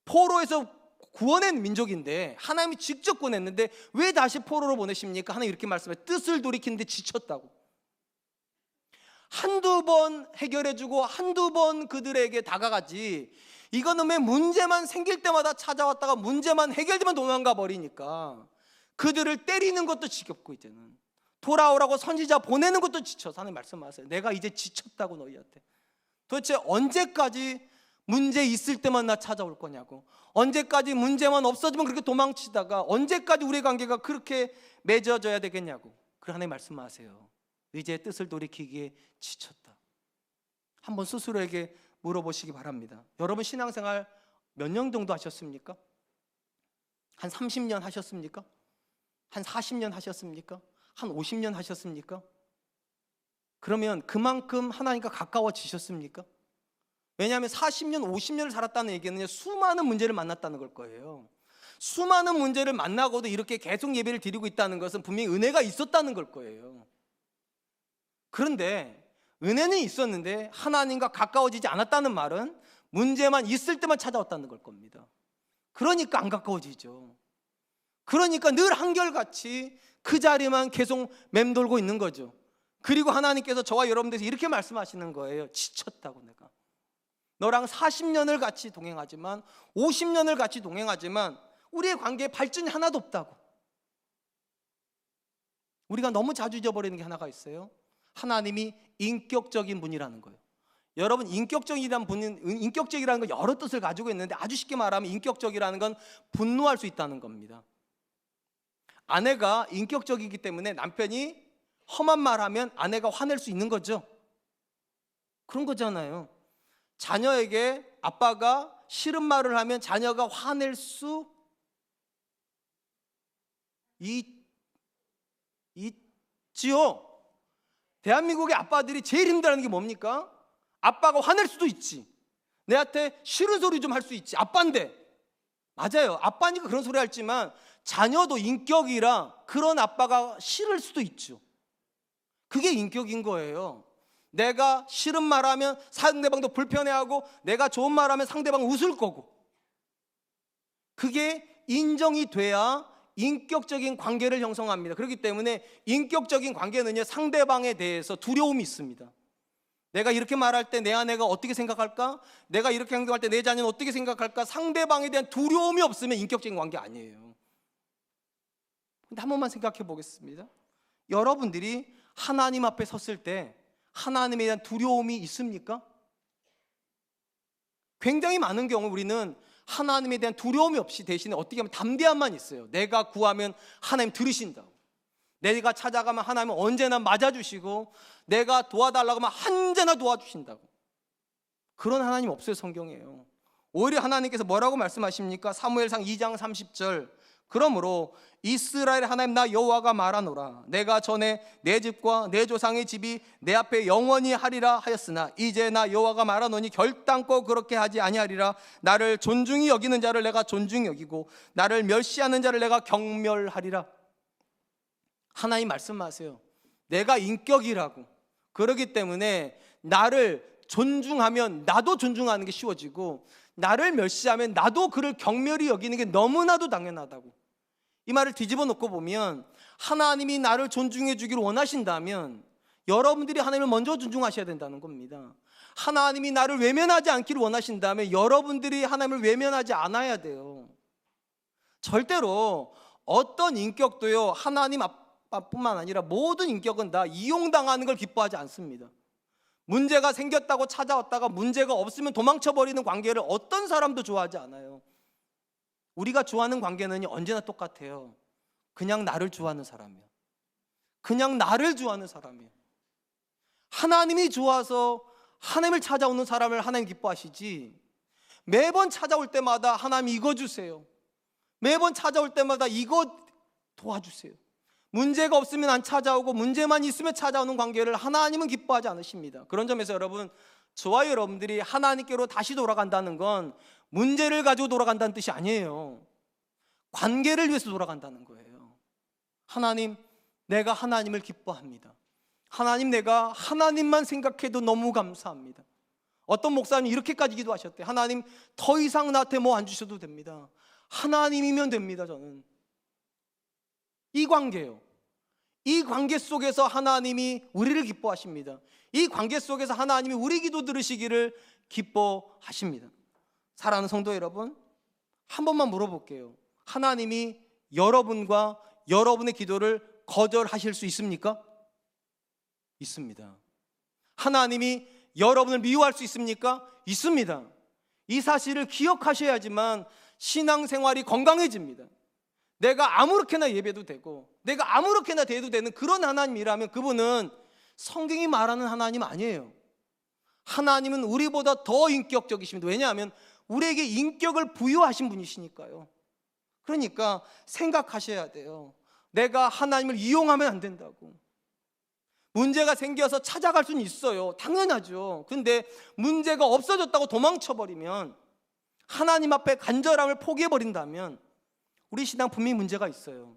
포로에서 구원한 민족인데 하나님이 직접 구원했는데 왜 다시 포로로 보내십니까? 하나님 이렇게 말씀해요. 뜻을 돌이키는데 지쳤다고. 한두 번 해결해주고 한두 번 그들에게 다가가지, 이거는 왜 문제만 생길 때마다 찾아왔다가 문제만 해결되면 도망가 버리니까 그들을 때리는 것도 지겹고 이제는 돌아오라고 선지자 보내는 것도 지쳐서 하나님 말씀하세요. 내가 이제 지쳤다고 너희한테. 도대체 언제까지 문제 있을 때만 나 찾아올 거냐고. 언제까지 문제만 없어지면 그렇게 도망치다가 언제까지 우리의 관계가 그렇게 맺어져야 되겠냐고. 그래 하나님 말씀하세요. 이제 뜻을 돌이키기에 지쳤다. 한번 스스로에게 물어보시기 바랍니다. 여러분 신앙생활 몇 년 정도 하셨습니까? 한 30년 하셨습니까? 한 40년 하셨습니까? 한 50년 하셨습니까? 그러면 그만큼 하나님과 가까워지셨습니까? 왜냐하면 40년, 50년을 살았다는 얘기는 수많은 문제를 만났다는 걸 거예요. 수많은 문제를 만나고도 이렇게 계속 예배를 드리고 있다는 것은 분명히 은혜가 있었다는 걸 거예요. 그런데 은혜는 있었는데 하나님과 가까워지지 않았다는 말은 문제만 있을 때만 찾아왔다는 걸 겁니다. 그러니까 안 가까워지죠. 그러니까 늘 한결같이 그 자리만 계속 맴돌고 있는 거죠. 그리고 하나님께서 저와 여러분들에게 이렇게 말씀하시는 거예요. 지쳤다고. 내가 너랑 40년을 같이 동행하지만 50년을 같이 동행하지만 우리의 관계에 발전이 하나도 없다고. 우리가 너무 자주 잊어버리는 게 하나가 있어요. 하나님이 인격적인 분이라는 거예요. 여러분 인격적이라는 건 여러 뜻을 가지고 있는데 아주 쉽게 말하면 인격적이라는 건 분노할 수 있다는 겁니다. 아내가 인격적이기 때문에 남편이 험한 말하면 아내가 화낼 수 있는 거죠. 그런 거잖아요. 자녀에게 아빠가 싫은 말을 하면 자녀가 화낼 수 있지요. 대한민국의 아빠들이 제일 힘들어하는 게 뭡니까? 아빠가 화낼 수도 있지. 내한테 싫은 소리 좀 할 수 있지. 아빠인데. 맞아요. 아빠니까 그런 소리 할지만 자녀도 인격이라 그런 아빠가 싫을 수도 있죠. 그게 인격인 거예요. 내가 싫은 말하면 상대방도 불편해하고 내가 좋은 말하면 상대방 웃을 거고. 그게 인정이 돼야 인격적인 관계를 형성합니다. 그렇기 때문에 인격적인 관계는요, 상대방에 대해서 두려움이 있습니다. 내가 이렇게 말할 때 내 아내가 어떻게 생각할까? 내가 이렇게 행동할 때 내 자녀는 어떻게 생각할까? 상대방에 대한 두려움이 없으면 인격적인 관계 아니에요. 근데 한 번만 생각해 보겠습니다. 여러분들이 하나님 앞에 섰을 때 하나님에 대한 두려움이 있습니까? 굉장히 많은 경우 우리는 하나님에 대한 두려움이 없이 대신에 어떻게 하면 담대함만 있어요. 내가 구하면 하나님 들으신다고, 내가 찾아가면 하나님은 언제나 맞아주시고, 내가 도와달라고 하면 언제나 도와주신다고. 그런 하나님 없어요, 성경에요. 오히려 하나님께서 뭐라고 말씀하십니까? 사무엘상 2장 30절, 그러므로 이스라엘 하나님 나 여호와가 말하노라, 내가 전에 내 집과 내 조상의 집이 내 앞에 영원히 하리라 하였으나 이제 나 여호와가 말하노니 결단코 그렇게 하지 아니하리라. 나를 존중히 여기는 자를 내가 존중히 여기고 나를 멸시하는 자를 내가 경멸하리라. 하나님 말씀하세요. 내가 인격이라고. 그렇기 때문에 나를 존중하면 나도 존중하는 게 쉬워지고, 나를 멸시하면 나도 그를 경멸히 여기는 게 너무나도 당연하다고. 이 말을 뒤집어 놓고 보면, 하나님이 나를 존중해 주기를 원하신다면 여러분들이 하나님을 먼저 존중하셔야 된다는 겁니다. 하나님이 나를 외면하지 않기를 원하신다면 여러분들이 하나님을 외면하지 않아야 돼요. 절대로 어떤 인격도요, 하나님 뿐만 아니라 모든 인격은 다 이용당하는 걸 기뻐하지 않습니다. 문제가 생겼다고 찾아왔다가 문제가 없으면 도망쳐버리는 관계를 어떤 사람도 좋아하지 않아요. 우리가 좋아하는 관계는 언제나 똑같아요. 그냥 나를 좋아하는 사람이에요. 그냥 나를 좋아하는 사람이에요. 하나님이 좋아서 하나님을 찾아오는 사람을 하나님 기뻐하시지, 매번 찾아올 때마다 하나님 이거 주세요, 매번 찾아올 때마다 이거 도와주세요, 문제가 없으면 안 찾아오고 문제만 있으면 찾아오는 관계를 하나님은 기뻐하지 않으십니다. 그런 점에서 여러분, 저와 여러분들이 하나님께로 다시 돌아간다는 건 문제를 가지고 돌아간다는 뜻이 아니에요. 관계를 위해서 돌아간다는 거예요. 하나님, 내가 하나님을 기뻐합니다. 하나님, 내가 하나님만 생각해도 너무 감사합니다. 어떤 목사님이 이렇게까지 기도하셨대요. 하나님, 더 이상 나한테 뭐 안 주셔도 됩니다. 하나님이면 됩니다. 저는 이 관계요, 이 관계 속에서 하나님이 우리를 기뻐하십니다. 이 관계 속에서 하나님이 우리 기도 들으시기를 기뻐하십니다. 사랑하는 성도 여러분, 한 번만 물어볼게요. 하나님이 여러분과 여러분의 기도를 거절하실 수 있습니까? 있습니다. 하나님이 여러분을 미워할 수 있습니까? 있습니다. 이 사실을 기억하셔야지만 신앙생활이 건강해집니다. 내가 아무렇게나 예배도 되고 내가 아무렇게나 대해도 되는 그런 하나님이라면 그분은 성경이 말하는 하나님 아니에요. 하나님은 우리보다 더 인격적이십니다. 왜냐하면 우리에게 인격을 부여하신 분이시니까요. 그러니까 생각하셔야 돼요. 내가 하나님을 이용하면 안 된다고. 문제가 생겨서 찾아갈 수는 있어요. 당연하죠. 근데 문제가 없어졌다고 도망쳐버리면, 하나님 앞에 간절함을 포기해버린다면 우리 신앙 분명히 문제가 있어요.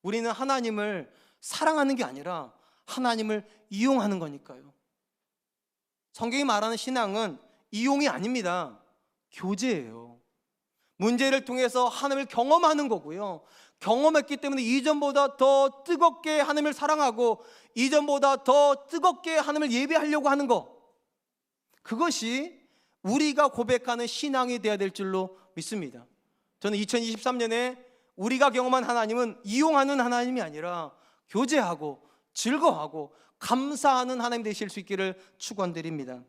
우리는 하나님을 사랑하는 게 아니라 하나님을 이용하는 거니까요. 성경이 말하는 신앙은 이용이 아닙니다. 교제예요. 문제를 통해서 하나님을 경험하는 거고요. 경험했기 때문에 이전보다 더 뜨겁게 하나님을 사랑하고 이전보다 더 뜨겁게 하나님을 예배하려고 하는 거, 그것이 우리가 고백하는 신앙이 되어야 될 줄로 믿습니다. 저는 2023년에 우리가 경험한 하나님은 이용하는 하나님이 아니라 교제하고 즐거워하고 감사하는 하나님 되실 수 있기를 축원드립니다.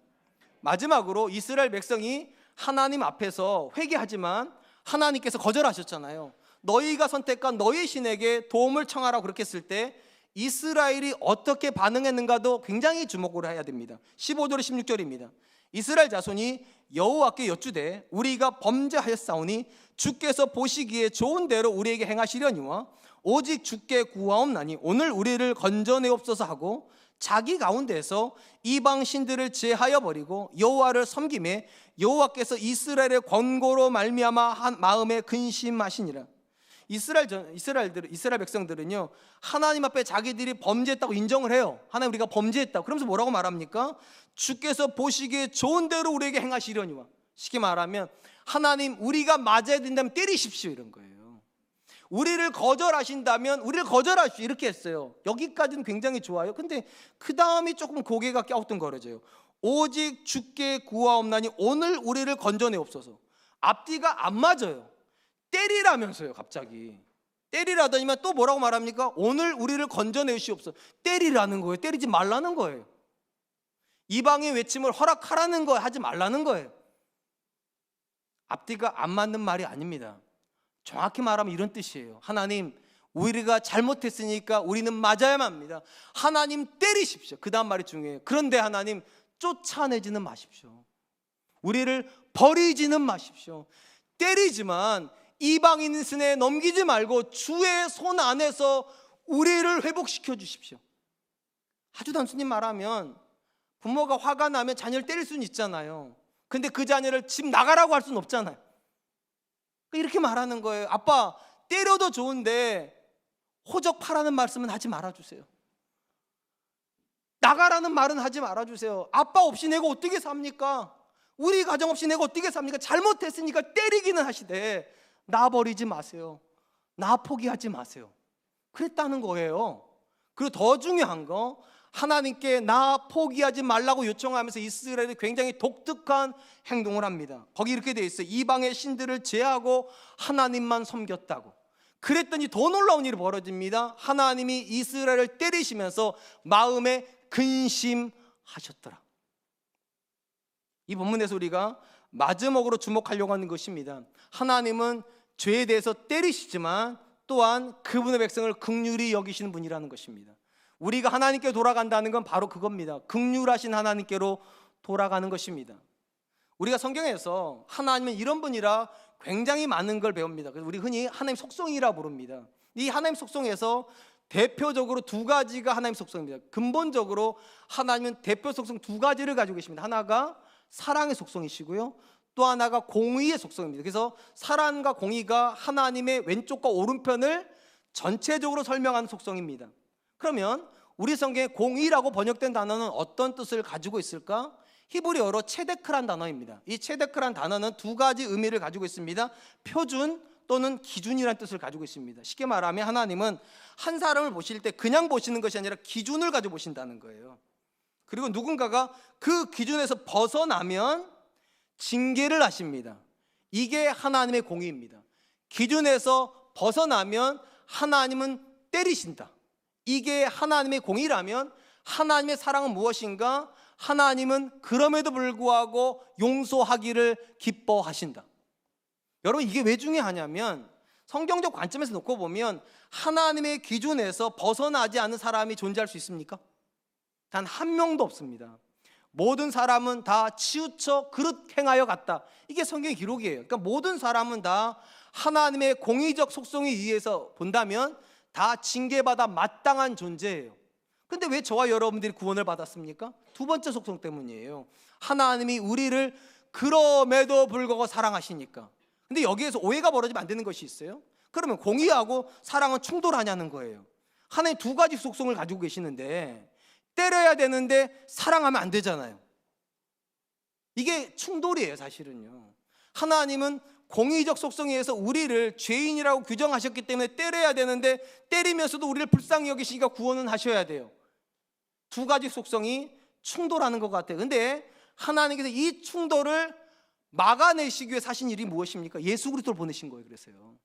마지막으로 이스라엘 백성이 하나님 앞에서 회개하지만 하나님께서 거절하셨잖아요. 너희가 선택한 너희 신에게 도움을 청하라고 그렇게 했을 때 이스라엘이 어떻게 반응했는가도 굉장히 주목을 해야 됩니다. 15절 16절입니다. 이스라엘 자손이 여호와께 여쭈되 우리가 범죄하였사오니 주께서 보시기에 좋은 대로 우리에게 행하시려니와 오직 주께 구하옵나니 오늘 우리를 건져내옵소서 하고 자기 가운데서 이방 신들을 제하여 버리고 여호와를 섬김에 여호와께서 이스라엘의 권고로 말미암아 한 마음에 근심하시니라. 이스라엘 백성들은요, 하나님 앞에 자기들이 범죄했다고 인정을 해요. 하나님, 우리가 범죄했다고. 그러면서 뭐라고 말합니까? 주께서 보시기에 좋은 대로 우리에게 행하시려니와. 쉽게 말하면 하나님, 우리가 맞아야 된다면 때리십시오, 이런 거예요. 우리를 거절하신다면 우리를 거절하시오 이렇게 했어요. 여기까지는 굉장히 좋아요. 근데 그 다음이 조금 고개가 갸우뚱거려져요. 오직 주께 구하옵나니 오늘 우리를 건져내옵소서. 앞뒤가 안 맞아요. 때리라면서요. 갑자기 때리라더니만 또 뭐라고 말합니까? 오늘 우리를 건져내시옵소서. 때리라는 거예요. 때리지 말라는 거예요. 이방의 외침을 허락하라는 거예요. 하지 말라는 거예요. 앞뒤가 안 맞는 말이 아닙니다. 정확히 말하면 이런 뜻이에요. 하나님, 우리가 잘못했으니까 우리는 맞아야만 합니다. 하나님 때리십시오. 그 다음 말이 중요해요. 그런데 하나님 쫓아내지는 마십시오. 우리를 버리지는 마십시오. 때리지만 이방인 손에 넘기지 말고 주의 손 안에서 우리를 회복시켜 주십시오. 아주 단순히 말하면 부모가 화가 나면 자녀를 때릴 수는 있잖아요. 근데 그 자녀를 집 나가라고 할 수는 없잖아요. 이렇게 말하는 거예요. 아빠 때려도 좋은데 호적파라는 말씀은 하지 말아주세요. 나가라는 말은 하지 말아주세요. 아빠 없이 내가 어떻게 삽니까? 우리 가정 없이 내가 어떻게 삽니까? 잘못했으니까 때리기는 하시되 나 버리지 마세요. 나 포기하지 마세요. 그랬다는 거예요. 그리고 더 중요한 거, 하나님께 나 포기하지 말라고 요청하면서 이스라엘이 굉장히 독특한 행동을 합니다. 거기 이렇게 돼 있어요. 이방의 신들을 제하고 하나님만 섬겼다고. 그랬더니 더 놀라운 일이 벌어집니다. 하나님이 이스라엘을 때리시면서 마음에 근심하셨더라. 이 본문에서 우리가 마지막으로 주목하려고 하는 것입니다. 하나님은 죄에 대해서 때리시지만 또한 그분의 백성을 긍휼히 여기시는 분이라는 것입니다. 우리가 하나님께 돌아간다는 건 바로 그겁니다. 긍휼하신 하나님께로 돌아가는 것입니다. 우리가 성경에서 하나님은 이런 분이라 굉장히 많은 걸 배웁니다. 그래서 우리 흔히 하나님 속성이라 부릅니다. 이 하나님 속성에서 대표적으로 두 가지가 하나님 속성입니다. 근본적으로 하나님은 대표 속성 두 가지를 가지고 계십니다. 하나가 사랑의 속성이시고요, 또 하나가 공의의 속성입니다. 그래서 사랑과 공의가 하나님의 왼쪽과 오른편을 전체적으로 설명하는 속성입니다. 그러면 우리 성경에 공의라고 번역된 단어는 어떤 뜻을 가지고 있을까? 히브리어로 체데크란 단어입니다. 이 체데크란 단어는 두 가지 의미를 가지고 있습니다. 표준 또는 기준이라는 뜻을 가지고 있습니다. 쉽게 말하면 하나님은 한 사람을 보실 때 그냥 보시는 것이 아니라 기준을 가지고 보신다는 거예요. 그리고 누군가가 그 기준에서 벗어나면 징계를 하십니다. 이게 하나님의 공의입니다. 기준에서 벗어나면 하나님은 때리신다. 이게 하나님의 공의라면 하나님의 사랑은 무엇인가? 하나님은 그럼에도 불구하고 용서하기를 기뻐하신다. 여러분, 이게 왜 중요하냐면 성경적 관점에서 놓고 보면 하나님의 기준에서 벗어나지 않은 사람이 존재할 수 있습니까? 단 한 명도 없습니다. 모든 사람은 다 치우쳐 그릇 행하여 갔다. 이게 성경의 기록이에요. 그러니까 모든 사람은 다 하나님의 공의적 속성에 의해서 본다면 다 징계받아 마땅한 존재예요. 근데 왜 저와 여러분들이 구원을 받았습니까? 두 번째 속성 때문이에요. 하나님이 우리를 그럼에도 불구하고 사랑하시니까. 근데 여기에서 오해가 벌어지면 안 되는 것이 있어요. 그러면 공의하고 사랑은 충돌하냐는 거예요. 하나님 두 가지 속성을 가지고 계시는데 때려야 되는데 사랑하면 안 되잖아요. 이게 충돌이에요, 사실은요. 하나님은 공의적 속성에 의해서 우리를 죄인이라고 규정하셨기 때문에 때려야 되는데 때리면서도 우리를 불쌍히 여기시니까 구원은 하셔야 돼요. 두 가지 속성이 충돌하는 것 같아요. 근데 하나님께서 이 충돌을 막아내시기 위해 하신 일이 무엇입니까? 예수 그리스도를 보내신 거예요. 그래서요,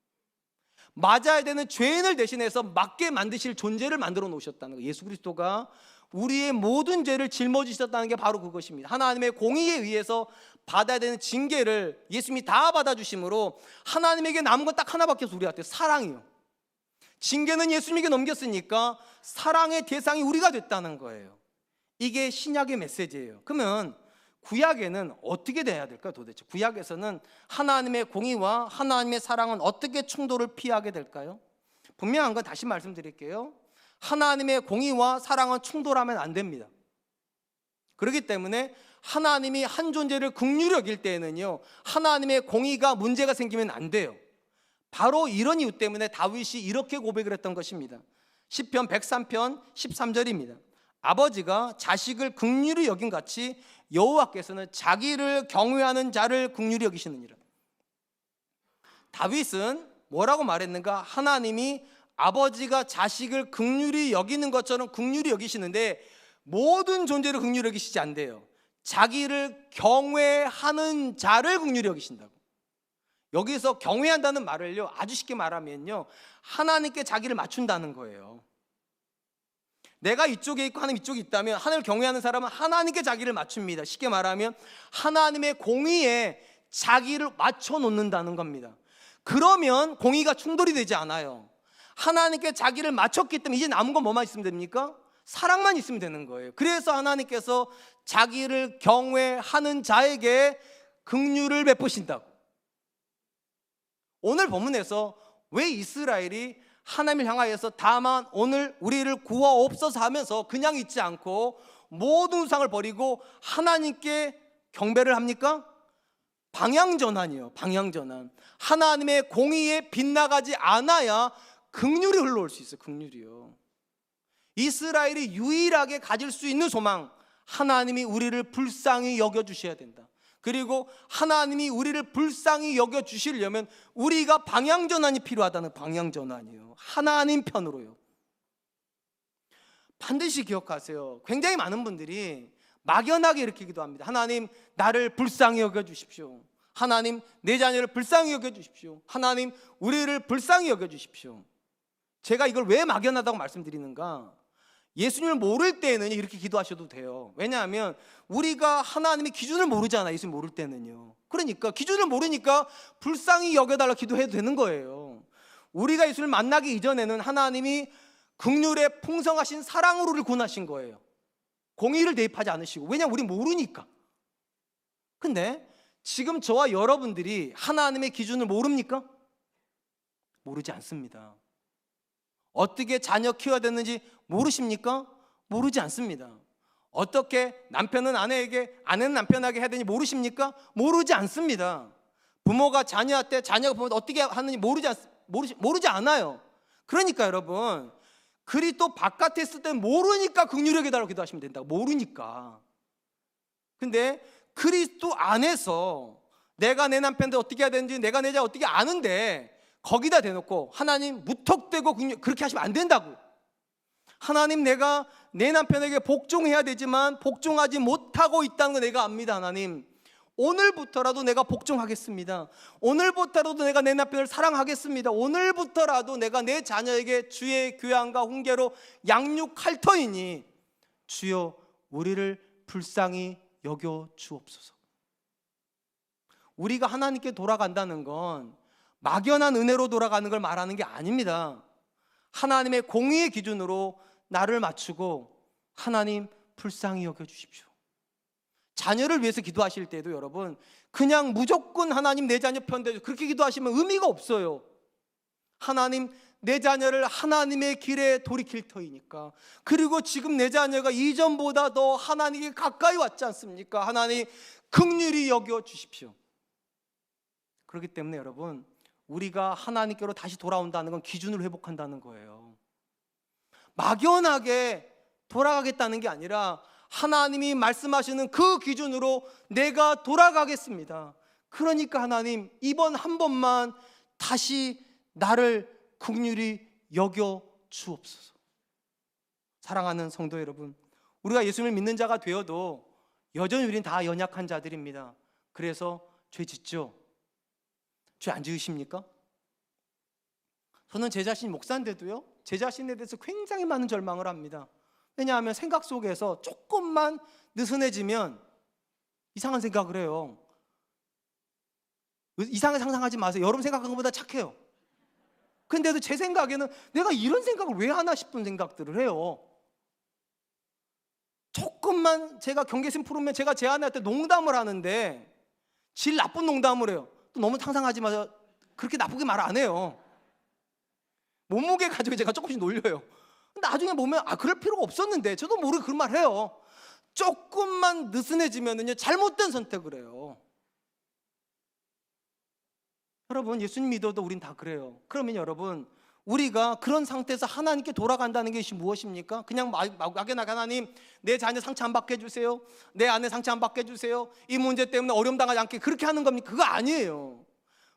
맞아야 되는 죄인을 대신해서 맞게 만드실 존재를 만들어 놓으셨다는 거예요. 예수 그리스도가 우리의 모든 죄를 짊어지셨다는 게 바로 그것입니다. 하나님의 공의에 의해서 받아야 되는 징계를 예수님이 다 받아주심으로 하나님에게 남은 건 딱 하나밖에 없어요. 우리한테 사랑이요. 징계는 예수님에게 넘겼으니까 사랑의 대상이 우리가 됐다는 거예요. 이게 신약의 메시지예요. 그러면 구약에는 어떻게 돼야 될까요? 도대체 구약에서는 하나님의 공의와 하나님의 사랑은 어떻게 충돌을 피하게 될까요? 분명한 건 다시 말씀드릴게요. 하나님의 공의와 사랑은 충돌하면 안 됩니다. 그렇기 때문에 하나님이 한 존재를 긍휼히 여길 때에는요, 하나님의 공의가 문제가 생기면 안 돼요. 바로 이런 이유 때문에 다윗이 이렇게 고백을 했던 것입니다. 시편 103편 13절입니다. 아버지가 자식을 긍휼히 여긴 같이 여호와께서는 자기를 경외하는 자를 긍휼히 여기시느니라. 다윗은 뭐라고 말했는가? 하나님이 아버지가 자식을 긍휼히 여기는 것처럼 긍휼히 여기시는데 모든 존재를 긍휼히 여기시지 않대요. 자기를 경외하는 자를 긍휼히 여기신다고. 여기서 경외한다는 말을요, 아주 쉽게 말하면요, 하나님께 자기를 맞춘다는 거예요. 내가 이쪽에 있고 하나님 이쪽에 있다면 하나님을 경외하는 사람은 하나님께 자기를 맞춥니다. 쉽게 말하면 하나님의 공의에 자기를 맞춰 놓는다는 겁니다. 그러면 공의가 충돌이 되지 않아요. 하나님께 자기를 맞췄기 때문에 이제 남은 건 뭐만 있으면 됩니까? 사랑만 있으면 되는 거예요. 그래서 하나님께서 자기를 경외하는 자에게 긍휼을 베푸신다고. 오늘 본문에서 왜 이스라엘이 하나님을 향하여서 다만 오늘 우리를 구하옵소서 하면서 그냥 있지 않고 모든 우상을 버리고 하나님께 경배를 합니까? 방향전환이요. 방향전환. 하나님의 공의에 빗나가지 않아야 긍휼이 흘러올 수 있어요. 긍휼이요. 이스라엘이 유일하게 가질 수 있는 소망, 하나님이 우리를 불쌍히 여겨주셔야 된다. 그리고 하나님이 우리를 불쌍히 여겨주시려면 우리가 방향전환이 필요하다는 방향전환이요. 하나님 편으로요. 반드시 기억하세요. 굉장히 많은 분들이 막연하게 이렇게 기도합니다. 하나님, 나를 불쌍히 여겨주십시오. 하나님, 내 자녀를 불쌍히 여겨주십시오. 하나님, 우리를 불쌍히 여겨주십시오. 제가 이걸 왜 막연하다고 말씀드리는가? 예수님을 모를 때는 이렇게 기도하셔도 돼요. 왜냐하면 우리가 하나님의 기준을 모르잖아요. 예수님 모를 때는요. 그러니까 기준을 모르니까 불쌍히 여겨달라 기도해도 되는 거예요. 우리가 예수님을 만나기 이전에는 하나님이 긍휼의 풍성하신 사랑으로 우리를 구원하신 거예요. 공의를 대입하지 않으시고. 왜냐하면 우리 모르니까. 근데 지금 저와 여러분들이 하나님의 기준을 모릅니까? 모르지 않습니다. 어떻게 자녀 키워야 되는지 모르십니까? 모르지 않습니다. 어떻게 남편은 아내에게, 아내는 남편에게 해야 되는지 모르십니까? 모르지 않습니다. 부모가 자녀한테, 자녀가 부모한테 어떻게 하는지 모르지 않아요. 그러니까 여러분, 그리스도 바깥에 있을 때 모르니까 긍휼히 여겨달라고 기도하시면 된다고. 모르니까. 근데 그리스도 안에서 내가 내 남편한테 어떻게 해야 되는지, 내가 내 자녀 어떻게 아는데 거기다 대놓고 하나님 무턱대고 그렇게 하시면 안 된다고. 하나님, 내가 내 남편에게 복종해야 되지만 복종하지 못하고 있다는 거 내가 압니다. 하나님, 오늘부터라도 내가 복종하겠습니다. 오늘부터라도 내가 내 남편을 사랑하겠습니다. 오늘부터라도 내가 내 자녀에게 주의 교양과 훈계로 양육할 터이니 주여 우리를 불쌍히 여겨 주옵소서. 우리가 하나님께 돌아간다는 건 막연한 은혜로 돌아가는 걸 말하는 게 아닙니다. 하나님의 공의의 기준으로 나를 맞추고 하나님 불쌍히 여겨주십시오. 자녀를 위해서 기도하실 때도 여러분, 그냥 무조건 하나님 내 자녀 편대죠 그렇게 기도하시면 의미가 없어요. 하나님, 내 자녀를 하나님의 길에 돌이킬 터이니까. 그리고 지금 내 자녀가 이전보다 더 하나님께 가까이 왔지 않습니까? 하나님 긍휼히 여겨주십시오. 그렇기 때문에 여러분, 우리가 하나님께로 다시 돌아온다는 건 기준을 회복한다는 거예요. 막연하게 돌아가겠다는 게 아니라 하나님이 말씀하시는 그 기준으로 내가 돌아가겠습니다. 그러니까 하나님, 이번 한 번만 다시 나를 긍휼히 여겨 주옵소서. 사랑하는 성도 여러분, 우리가 예수님을 믿는 자가 되어도 여전히 우리는 다 연약한 자들입니다. 그래서 죄 짓죠. 죄 안 지으십니까? 저는 제 자신이 목사인데도요, 제 자신에 대해서 굉장히 많은 절망을 합니다. 왜냐하면 생각 속에서 조금만 느슨해지면 이상한 생각을 해요. 이상하게 상상하지 마세요. 여러분 생각하는 것보다 착해요. 근데도 제 생각에는 내가 이런 생각을 왜 하나 싶은 생각들을 해요. 조금만 제가 경계심 풀으면 제가 제 아내한테 농담을 하는데 질 나쁜 농담을 해요. 또 너무 상상하지 마세요. 그렇게 나쁘게 말 안 해요. 몸무게 가지고 제가 조금씩 놀려요. 나중에 보면 그럴 필요가 없었는데 저도 모르게 그런 말 해요. 조금만 느슨해지면은요 잘못된 선택을 해요. 여러분, 예수님 믿어도 우린 다 그래요. 그러면 여러분, 우리가 그런 상태에서 하나님께 돌아간다는 것이 무엇입니까? 그냥 막연하게 하나님, 내 자녀 상처 안 받게 해주세요, 내 아내 상처 안 받게 해주세요, 이 문제 때문에 어려움 당하지 않게, 그렇게 하는 겁니까? 그거 아니에요.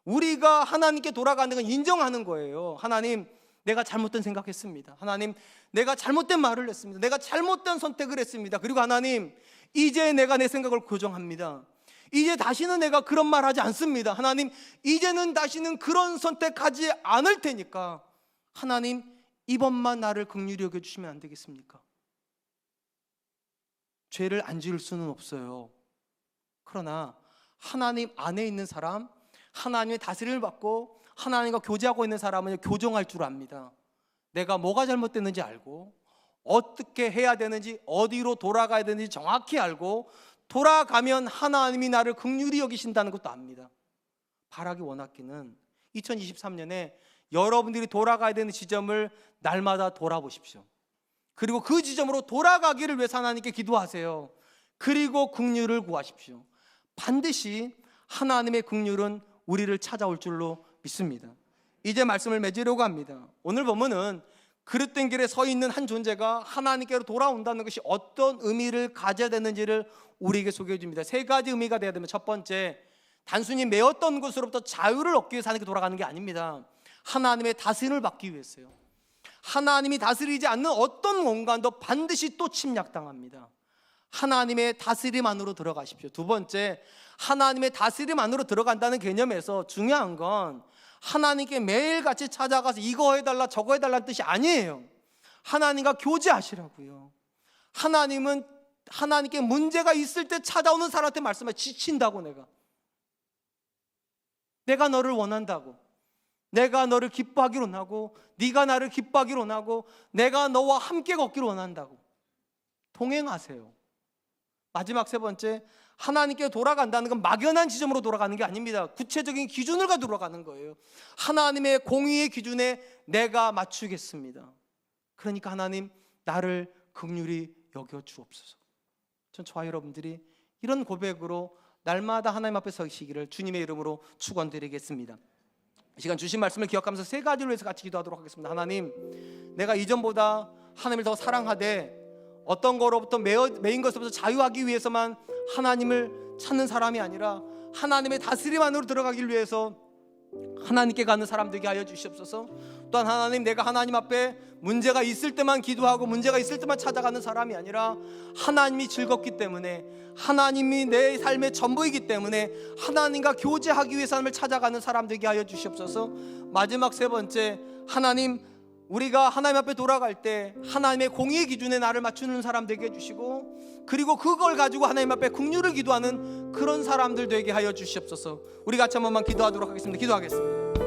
우리가 하나님께 돌아가는 건 인정하는 거예요. 하나님, 내가 잘못된 생각했습니다. 하나님, 내가 잘못된 말을 했습니다. 내가 잘못된 선택을 했습니다. 그리고 하나님, 이제 내가 내 생각을 교정합니다. 이제 다시는 내가 그런 말 하지 않습니다. 하나님, 이제는 다시는 그런 선택하지 않을 테니까 하나님, 이번만 나를 긍휼히 여겨주시면 안 되겠습니까? 죄를 안 지을 수는 없어요. 그러나 하나님 안에 있는 사람, 하나님의 다스림을 받고 하나님과 교제하고 있는 사람은 교정할 줄 압니다. 내가 뭐가 잘못됐는지 알고 어떻게 해야 되는지, 어디로 돌아가야 되는지 정확히 알고 돌아가면 하나님이 나를 긍휼히 여기신다는 것도 압니다. 바라기 원하기는 2023년에 여러분들이 돌아가야 되는 지점을 날마다 돌아보십시오. 그리고 그 지점으로 돌아가기를 위해서 하나님께 기도하세요. 그리고 긍휼을 구하십시오. 반드시 하나님의 긍휼은 우리를 찾아올 줄로 믿습니다. 이제 말씀을 맺으려고 합니다. 오늘 보면은 그릇된 길에 서 있는 한 존재가 하나님께로 돌아온다는 것이 어떤 의미를 가져야 되는지를 우리에게 소개해 줍니다. 세 가지 의미가 돼야 됩니다. 첫 번째, 단순히 매었던 것으로부터 자유를 얻기 위해서 하나님께 돌아가는 게 아닙니다. 하나님의 다스림을 받기 위해서요. 하나님이 다스리지 않는 어떤 공간도 반드시 또 침략당합니다. 하나님의 다스림 안으로 들어가십시오. 두 번째, 하나님의 다스림 안으로 들어간다는 개념에서 중요한 건 하나님께 매일같이 찾아가서 이거 해달라 저거 해달라는 뜻이 아니에요. 하나님과 교제하시라고요. 하나님은 하나님께 문제가 있을 때 찾아오는 사람한테 말씀해. 지친다고, 내가 너를 원한다고, 내가 너를 기뻐하기로 원하고, 네가 나를 기뻐하기로 원하고, 내가 너와 함께 걷기로 원한다고. 동행하세요. 마지막 세 번째, 하나님께 돌아간다는 건 막연한 지점으로 돌아가는 게 아닙니다. 구체적인 기준을 가지고 돌아가는 거예요. 하나님의 공의의 기준에 내가 맞추겠습니다. 그러니까 하나님, 나를 긍휼히 여겨 주옵소서. 전 저와 여러분들이 이런 고백으로 날마다 하나님 앞에 서시기를 주님의 이름으로 축원드리겠습니다. 이 시간 주신 말씀을 기억하면서 세 가지를 위해서 같이 기도하도록 하겠습니다. 하나님, 내가 이전보다 하나님을 더 사랑하되 어떤 거로부터 매인 것으로부터 자유하기 위해서만 하나님을 찾는 사람이 아니라 하나님의 다스림 안으로 들어가기 위해서 하나님께 가는 사람 되게 하여 주시옵소서. 또한 하나님, 내가 하나님 앞에 문제가 있을 때만 기도하고 문제가 있을 때만 찾아가는 사람이 아니라 하나님이 즐겁기 때문에, 하나님이 내 삶의 전부이기 때문에 하나님과 교제하기 위해서 하나님을 찾아가는 사람 되게 하여 주시옵소서. 마지막 세 번째, 하나님, 우리가 하나님 앞에 돌아갈 때 하나님의 공의의 기준에 나를 맞추는 사람 되게 해주시고, 그리고 그걸 가지고 하나님 앞에 긍휼을 기도하는 그런 사람들 되게 하여 주시옵소서. 우리 같이 한 번만 기도하도록 하겠습니다. 기도하겠습니다.